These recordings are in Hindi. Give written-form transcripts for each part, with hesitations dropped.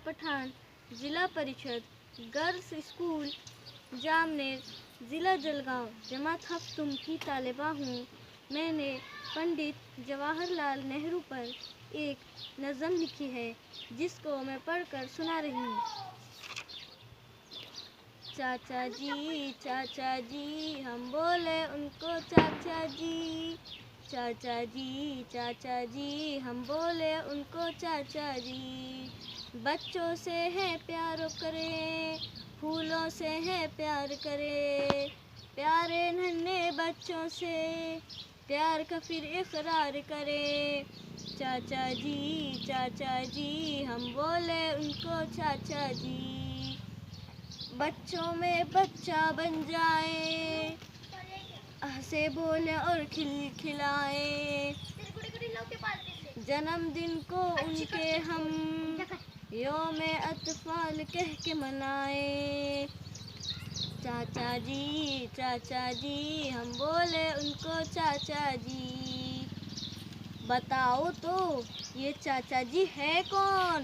पठान, जिला परिषद गर्ल्स स्कूल जामनेर, ज़िला जलगांव, जमात हफ्तुम की तालिबा हूँ। मैंने पंडित जवाहरलाल नेहरू पर एक नज़म लिखी है जिसको मैं पढ़कर सुना रही हूँ। चाचा जी हम बोले उनको चाचा जी, चाचा जी हम बोले उनको चाचा जी। बच्चों से है प्यार करें, फूलों से है प्यार करें, प्यारे नन्हे बच्चों से प्यार का फिर इकरार करें। चाचा जी हम बोले उनको चाचा जी। बच्चों में बच्चा बन जाए, हंसे बोले और खिलाए, जन्मदिन को उनके हम योमे अतफाल कह के मनाए। चाचा जी हम बोले उनको चाचा जी। बताओ तो ये चाचा जी है कौन?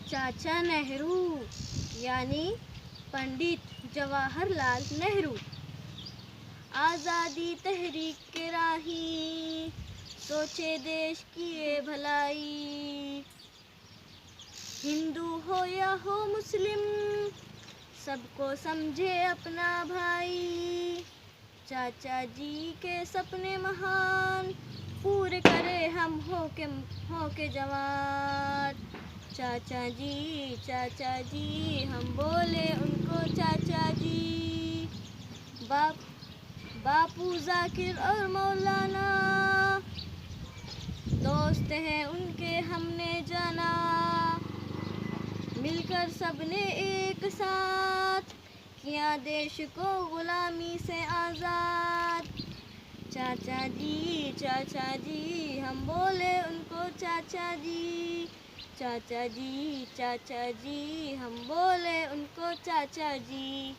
चाचा नेहरू यानी पंडित जवाहरलाल नेहरू। आज़ादी तहरीक के राही, सोचे देश की ये भलाई। हिंदू हो या हो मुस्लिम, सबको समझे अपना भाई। चाचा जी के सपने महान पूरे करे हम हो के जवान। चाचा जी हम बोले उनको चाचा जी। बापू जाकिर और मौलाना दोस्त हैं उनके हमने जाना। मिलकर सबने एक साथ किया देश को गुलामी से आज़ाद। चाचा जी हम बोले उनको चाचा जी। चाचा जी हम बोले उनको चाचा जी।